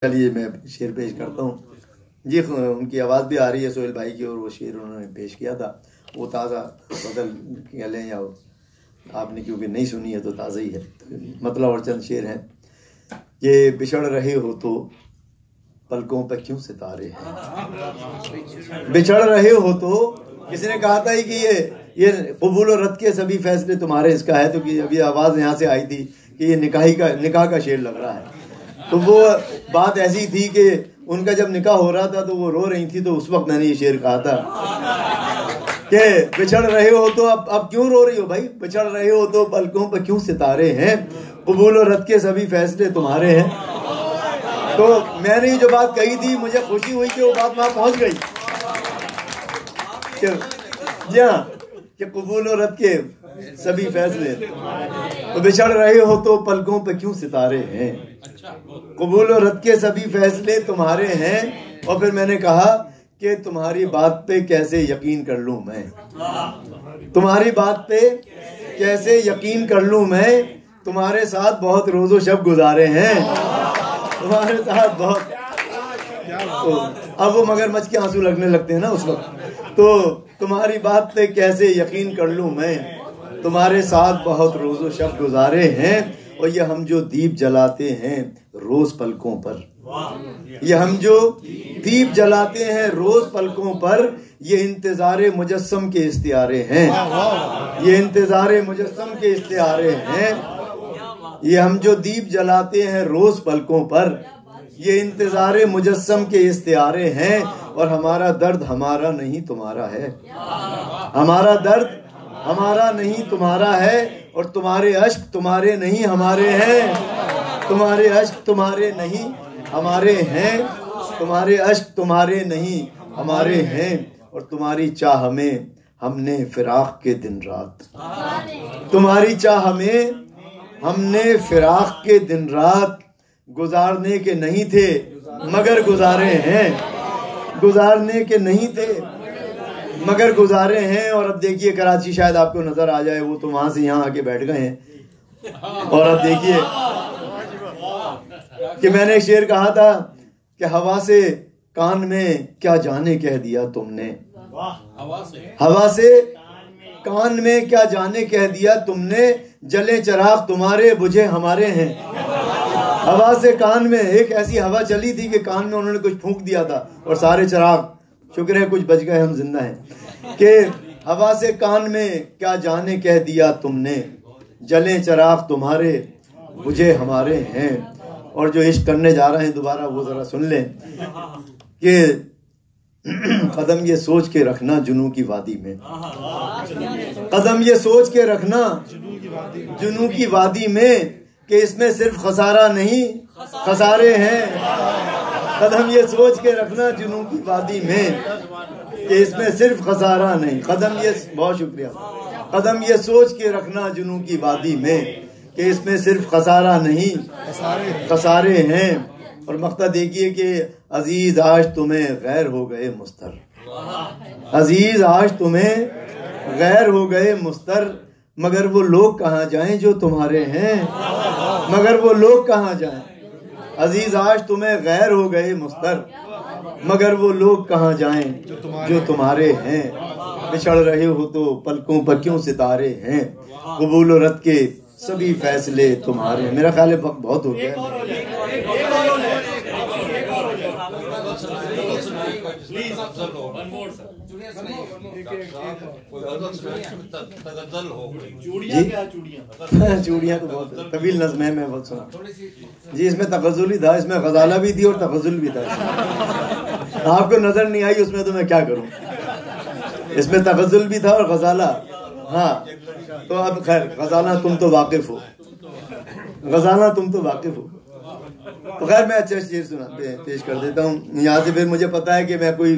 چلیے میں شعر پیش کرتا ہوں جی. ان کی آواز بھی آ رہی ہے سہیل بھائی کی، اور وہ شعر انہوں نے پیش کیا تھا وہ تازہ بدل کہہ لیں، یا آپ نے کیونکہ نہیں سنی ہے تو تازہ ہی ہے. مطلب اور چند شعر ہیں کہ بچھڑ رہے ہو تو پلکوں پہ کیوں ستارے ہیں، بچھڑ رہے ہو تو کسی نے کہا تھا ہی کہ یہ قبول و رد کے سبھی فیصلے تمہارے اس کا ہے، تو کہ ابھی آواز یہاں سے آئی تھی کہ یہ نکاح کا شعر لگ رہا ہے. تو وہ بات ایسی تھی کہ ان کا جب نکاح ہو رہا تھا تو وہ رو رہی تھی، تو اس وقت میں نے یہ شعر کہا تھا کہ بچھڑ رہے ہو تو اب کیوں رو رہی ہو بھائی، بچھڑ رہے ہو تو پلکوں پہ کیوں ستارے ہیں، قبول و رد کے سبھی فیصلے تمہارے ہیں. تو میں نے جو بات کہی تھی مجھے خوشی ہوئی کہ وہ بات وہاں پہنچ گئی. جی ہاں، کہ قبول و رد کے سبھی فیصلے تو بچھڑ رہے ہو تو پلکوں پہ کیوں ستارے ہیں، قبول و رد کے سبھی فیصلے تمہارے ہیں. اور پھر میں نے کہا کہ تمہاری بات پہ کیسے یقین کر لوں میں، تمہاری بات پہ کیسے یقین کر لوں میں، تمہارے ساتھ بہت روز و شب گزارے ہیں، تمہارے ساتھ بہت. اب وہ مگرمچھ کے آنسو لگنے لگتے ہیں نا اس وقت. تو تمہاری بات پہ کیسے یقین کر لوں میں، تمہارے ساتھ بہت روز و شب گزارے ہیں. اور یہ ہم جو دیپ جلاتے ہیں روز پلکوں پر، یہ ہم جو دیپ جلاتے ہیں روز پلکوں پر، یہ انتظار مجسم کے استعارے ہیں، یہ انتظار مجسم کے استعارے ہیں. یہ ہم جو دیپ جلاتے ہیں روز پلکوں پر، یہ انتظار مجسم کے استعارے ہیں. اور ہمارا درد ہمارا نہیں تمہارا ہے، ہمارا درد ہمارا نہیں تمہارا ہے. اور تمہارے اشک تمہارے نہیں ہمارے ہیں، تمہارے اشک تمہارے نہیں ہمارے ہیں، تمہارے اشک تمہارے نہیں ہمارے ہیں. اور تمہاری چاہ میں ہم نے فراق کے دن رات، تمہاری چاہ میں ہم نے فراق کے دن رات گزارنے کے نہیں تھے مگر گزارے ہیں، گزارنے کے نہیں تھے مگر گزارے ہیں. اور اب دیکھیے کراچی شاید آپ کو نظر آ جائے، وہ تو وہاں سے یہاں آ کے بیٹھ گئے ہیں. اور اب دیکھیے کہ میں نے ایک شعر کہا تھا کہ ہوا سے کان میں کیا جانے کہہ دیا تم نے، ہوا سے کان میں کیا جانے کہہ دیا تم نے، جلے چراغ تمہارے بجھے ہمارے ہیں. ہوا سے کان میں ایک ایسی ہوا چلی تھی کہ کان میں انہوں نے کچھ پھونک دیا تھا اور سارے چراغ، شکر ہے کچھ بچ گئے، ہم زندہ ہیں. کہ ہوا سے کان میں کیا جانے کہہ دیا تم نے، جلیں چراغ تمہارے بجھے ہمارے ہیں. اور جو عشق کرنے جا رہے ہیں دوبارہ وہ ذرا سن لیں کہ قدم یہ سوچ کے رکھنا جنوں کی وادی میں، قدم یہ سوچ کے رکھنا جنوں کی وادی میں، کہ اس میں صرف خسارہ نہیں خسارے ہیں. قدم یہ سوچ کے رکھنا جنوں کی وادی میں، کہ اس میں صرف خسارہ نہیں. قدم یہ، بہت شکریہ، قدم یہ سوچ کے رکھنا جنوں کی وادی میں، کہ اس میں صرف خسارہ نہیں خسارے ہیں. اور مقطع دیکھیے کہ عزیز آج تمہیں غیر ہو گئے مستر، عزیز آج تمہیں غیر ہو گئے مستر، مگر وہ لوگ کہاں جائیں جو تمہارے ہیں، مگر وہ لوگ کہاں جائیں. عزیز آج تمہیں غیر ہو گئے مستر، مگر وہ لوگ کہاں جائیں جو تمہارے ہیں. بچھڑ رہے ہو تو پلکوں پر کیوں ستارے ہیں، قبول و رد کے سبھی فیصلے تمہارے ہیں. میرا خیال ہے وقت بہت ہو گیا ہے. چوڑیاں تو بہت طویل نظم ہے، میں بہت سنا جی. اس میں تغزل ہی تھا، اس میں غزالہ بھی تھی اور تغزل بھی تھا. آپ کو نظر نہیں آئی اس میں تو میں کیا کروں. اس میں تغزل بھی تھا اور غزالہ. ہاں تو اب خیر، غزالہ تم تو واقف ہو، غزالہ تم تو واقف ہو. تو خیر میں اچھا شعر پیش کر دیتا ہوں یہاں سے. پھر مجھے پتا ہے کہ میں کوئی